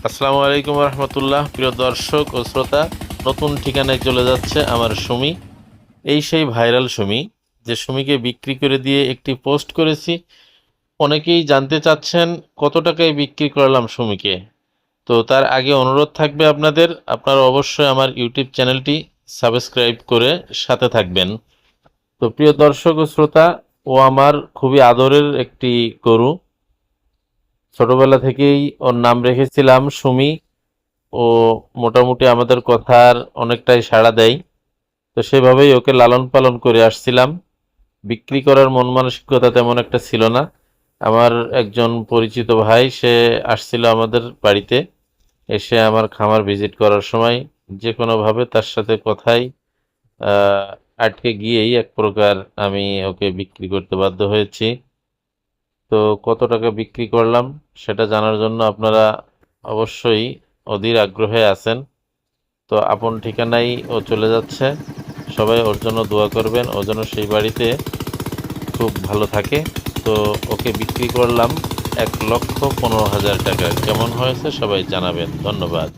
আসসালামু আলাইকুম রহমতুল্লাহ। প্রিয় দর্শক ও শ্রোতা, নতুন ঠিকানায় চলে যাচ্ছে আমার সুমি। এই সেই ভাইরাল সুমি, যে সুমিকে বিক্রি করে দিয়ে একটি পোস্ট করেছি। অনেকেই জানতে চাচ্ছেন কত টাকায় বিক্রি করলাম সুমিকে। তো তার আগে অনুরোধ থাকবে আপনারা অবশ্যই আমার ইউটিউব চ্যানেলটি সাবস্ক্রাইব করে সাথে থাকবেন। তো প্রিয় দর্শক ও শ্রোতা, ও আমার খুবই আদরের একটি গরু। ছোটবেলা থেকেই ওর নাম রেখেছিলাম সুমি। ও মোটামুটি আমাদের কথার অনেকটাই সাড়া দেয়। তো সেভাবেই ওকে লালন পালন করে আসছিলাম। বিক্রি করার মন মানসিকতা তেমন একটা ছিল না। আমার একজন পরিচিত ভাই, সে আসছিল আমাদের বাড়িতে। এসে আমার খামার ভিজিট করার সময় যে কোনোভাবে তার সাথে কথাই আহ, আটকে গিয়েই এক প্রকার আমি ওকে বিক্রি করতে বাধ্য হয়েছি। তো কত টাকা বিক্রি করলাম সেটা জানার জন্য আপনারা অবশ্যই অধীর আগ্রহে আছেন। তো আপন ঠিকানায় ও চলে যাচ্ছে। সবাই ওর জন্য দোয়া করবেন, ও যেন সেই বাড়িতে খুব ভালো থাকে। তো ওকে বিক্রি করলাম 1,15,000 টাকা। কেমন হয়েছে সবাই জানাবেন। ধন্যবাদ।